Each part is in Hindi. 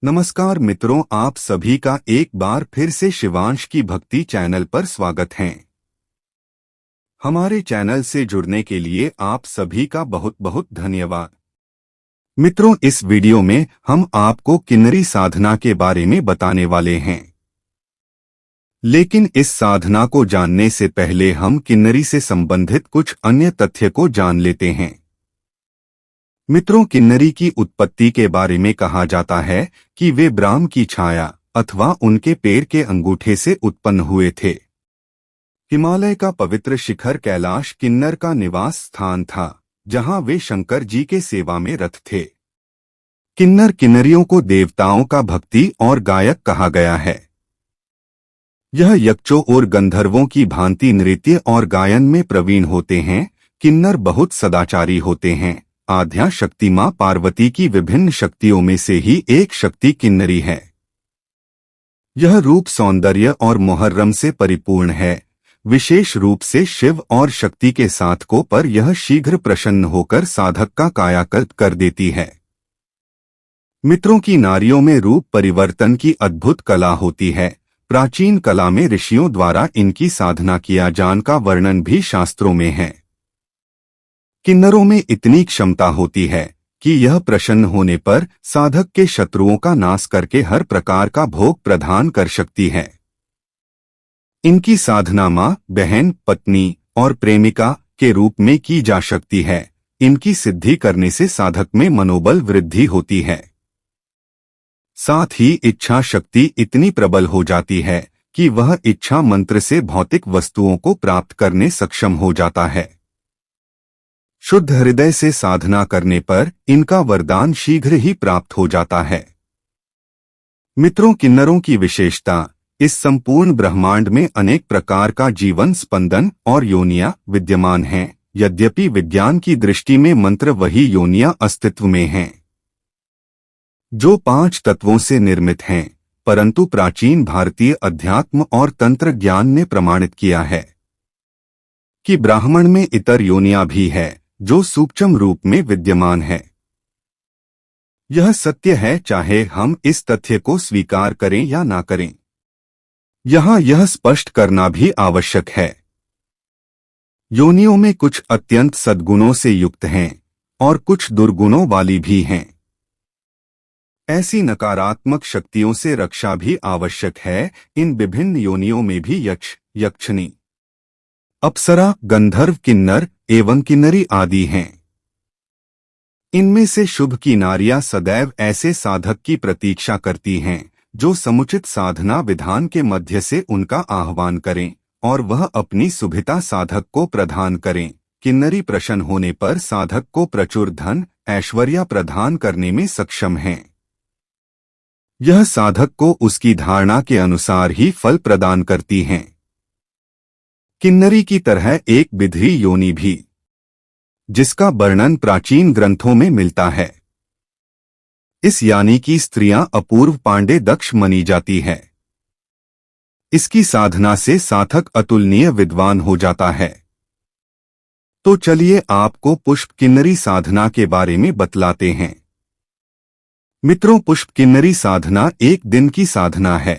नमस्कार मित्रों, आप सभी का एक बार फिर से शिवांश की भक्ति चैनल पर स्वागत है। हमारे चैनल से जुड़ने के लिए आप सभी का बहुत बहुत धन्यवाद। मित्रों, इस वीडियो में हम आपको किन्नरी साधना के बारे में बताने वाले हैं। लेकिन इस साधना को जानने से पहले हम किन्नरी से संबंधित कुछ अन्य तथ्य को जान लेते हैं। मित्रों, किन्नरी की उत्पत्ति के बारे में कहा जाता है कि वे ब्राह्म की छाया अथवा उनके पैर के अंगूठे से उत्पन्न हुए थे। हिमालय का पवित्र शिखर कैलाश किन्नर का निवास स्थान था, जहां वे शंकर जी के सेवा में रत थे। किन्नर किन्नरियों को देवताओं का भक्ति और गायक कहा गया है। यह यक्षों और गंधर्वों की भांति नृत्य और गायन में प्रवीण होते हैं। किन्नर बहुत सदाचारी होते हैं। आद्या शक्ति मां पार्वती की विभिन्न शक्तियों में से ही एक शक्ति किन्नरी है। यह रूप सौंदर्य और मुहर्रम से परिपूर्ण है। विशेष रूप से शिव और शक्ति के साधकों पर यह शीघ्र प्रसन्न होकर साधक का कायाकल्प कर देती है। मित्रों, की नारियों में रूप परिवर्तन की अद्भुत कला होती है। प्राचीन कला में ऋषियों द्वारा इनकी साधना किया जान का वर्णन भी शास्त्रों में है। किन्नरों में इतनी क्षमता होती है कि यह प्रसन्न होने पर साधक के शत्रुओं का नाश करके हर प्रकार का भोग प्रदान कर सकती है। इनकी साधना मां, बहन, पत्नी और प्रेमिका के रूप में की जा सकती है। इनकी सिद्धि करने से साधक में मनोबल वृद्धि होती है। साथ ही इच्छा शक्ति इतनी प्रबल हो जाती है कि वह इच्छा मंत्र से भौतिक वस्तुओं को प्राप्त करने सक्षम हो जाता है। शुद्ध हृदय से साधना करने पर इनका वरदान शीघ्र ही प्राप्त हो जाता है। मित्रों, किन्नरों की विशेषता, इस संपूर्ण ब्रह्मांड में अनेक प्रकार का जीवन स्पंदन और योनियां विद्यमान हैं। यद्यपि विज्ञान की दृष्टि में मंत्र वही योनियां अस्तित्व में हैं जो 5 तत्वों से निर्मित हैं, परंतु प्राचीन भारतीय अध्यात्म और तंत्र ज्ञान ने प्रमाणित किया है कि ब्राह्मण में इतर योनियां भी है जो सूक्ष्म रूप में विद्यमान है। यह सत्य है, चाहे हम इस तथ्य को स्वीकार करें या ना करें। यहाँ यह स्पष्ट करना भी आवश्यक है। योनियों में कुछ अत्यंत सद्गुणों से युक्त हैं और कुछ दुर्गुणों वाली भी हैं। ऐसी नकारात्मक शक्तियों से रक्षा भी आवश्यक है। इन विभिन्न योनियों में भी यक्ष, यक्षिणी, अप्सरा, गंधर्व, किन्नर एवं किन्नरी आदि हैं। इनमें से शुभ की नारियां सदैव ऐसे साधक की प्रतीक्षा करती हैं जो समुचित साधना विधान के मध्य से उनका आह्वान करें और वह अपनी सुभिता साधक को प्रदान करें। किन्नरी प्रसन्न होने पर साधक को प्रचुर धन, ऐश्वर्य प्रदान करने में सक्षम हैं। यह साधक को उसकी धारणा के अनुसार ही फल प्रदान करती हैं। किन्नरी की तरह एक बिधरी योनि भी, जिसका वर्णन प्राचीन ग्रंथों में मिलता है। इस यानी की स्त्रियां अपूर्व पांडे दक्ष मानी जाती है। इसकी साधना से साधक अतुलनीय विद्वान हो जाता है। तो चलिए आपको पुष्प किन्नरी साधना के बारे में बतलाते हैं। मित्रों, पुष्प किन्नरी साधना एक दिन की साधना है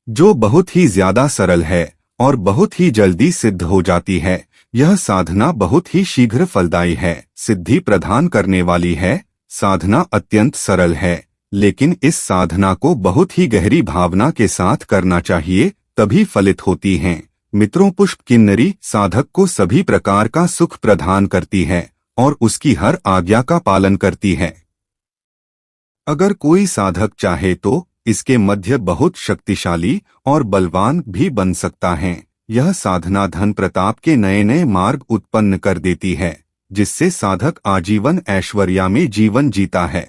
जो बहुत ही ज्यादा सरल है और बहुत ही जल्दी सिद्ध हो जाती है। यह साधना बहुत ही शीघ्र फलदायी है, सिद्धि प्रदान करने वाली है। साधना अत्यंत सरल है, लेकिन इस साधना को बहुत ही गहरी भावना के साथ करना चाहिए, तभी फलित होती हैं। मित्रों, पुष्प किन्नरी साधक को सभी प्रकार का सुख प्रदान करती है और उसकी हर आज्ञा का पालन करती है। अगर कोई साधक चाहे तो इसके मध्य बहुत शक्तिशाली और बलवान भी बन सकता है। यह साधना धन प्रताप के नए नए मार्ग उत्पन्न कर देती है, जिससे साधक आजीवन ऐश्वर्य में जीवन जीता है।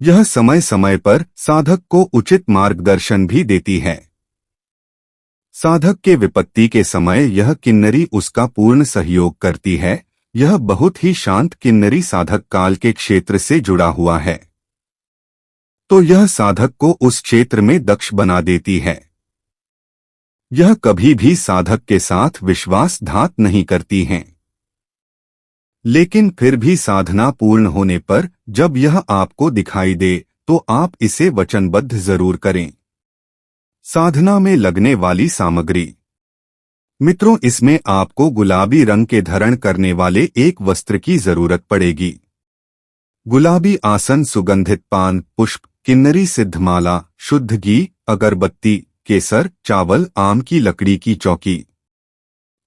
यह समय समय पर साधक को उचित मार्गदर्शन भी देती है। साधक के विपत्ति के समय यह किन्नरी उसका पूर्ण सहयोग करती है। यह बहुत ही शांत किन्नरी साधक काल के क्षेत्र से जुड़ा हुआ है, तो यह साधक को उस क्षेत्र में दक्ष बना देती है। यह कभी भी साधक के साथ विश्वासघात नहीं करती हैं। लेकिन फिर भी साधना पूर्ण होने पर जब यह आपको दिखाई दे तो आप इसे वचनबद्ध जरूर करें। साधना में लगने वाली सामग्री। मित्रों, इसमें आपको गुलाबी रंग के धारण करने वाले एक वस्त्र की जरूरत पड़ेगी। गुलाबी आसन, सुगंधित पान, पुष्प, किन्नरी सिद्धमाला, शुद्ध घी, अगरबत्ती, केसर, चावल, आम की लकड़ी की चौकी।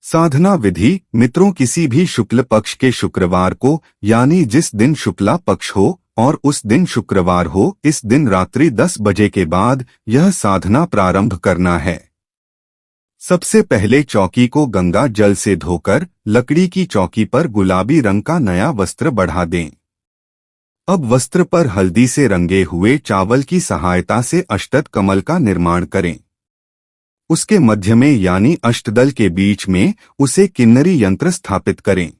साधना विधि। मित्रों, किसी भी शुक्ल पक्ष के शुक्रवार को, यानी जिस दिन शुक्ला पक्ष हो और उस दिन शुक्रवार हो, इस दिन रात्रि 10 बजे के बाद यह साधना प्रारंभ करना है। सबसे पहले चौकी को गंगा जल से धोकर लकड़ी की चौकी पर गुलाबी रंग का नया वस्त्र बढ़ा दें। अब वस्त्र पर हल्दी से रंगे हुए चावल की सहायता से अष्टद कमल का निर्माण करें। उसके मध्य में यानी अष्टदल के बीच में उसे किन्नरी यंत्र स्थापित करें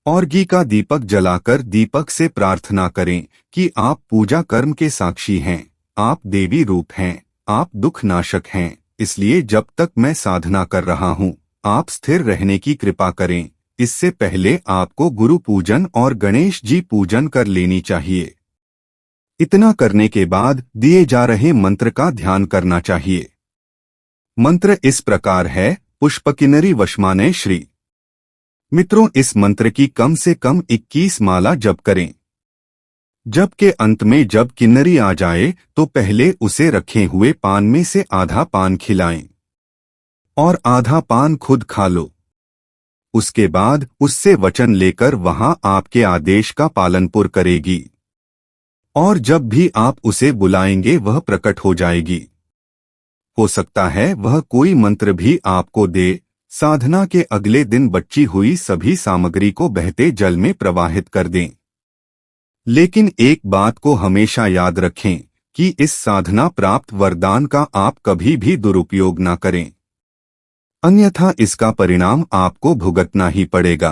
और घी का दीपक जलाकर दीपक से प्रार्थना करें कि आप पूजा कर्म के साक्षी हैं, आप देवी रूप हैं, आप दुख नाशक हैं, इसलिए जब तक मैं साधना कर रहा हूँ आप स्थिर रहने की कृपा करें। इससे पहले आपको गुरु पूजन और गणेश जी पूजन कर लेनी चाहिए। इतना करने के बाद दिए जा रहे मंत्र का ध्यान करना चाहिए। मंत्र इस प्रकार है, पुष्पकिन्नरी वशमाने श्री। मित्रों, इस मंत्र की कम से कम 21 माला जप करें। जप के अंत में जब किन्नरी आ जाए तो पहले उसे रखे हुए पान में से आधा पान खिलाएं और आधा पान खुद खा लो। उसके बाद उससे वचन लेकर वहां आपके आदेश का पालनपुर करेगी और जब भी आप उसे बुलाएंगे वह प्रकट हो जाएगी। हो सकता है वह कोई मंत्र भी आपको दे। साधना के अगले दिन बची हुई सभी सामग्री को बहते जल में प्रवाहित कर दें। लेकिन एक बात को हमेशा याद रखें कि इस साधना प्राप्त वरदान का आप कभी भी दुरुपयोग न करें, अन्यथा इसका परिणाम आपको भुगतना ही पड़ेगा।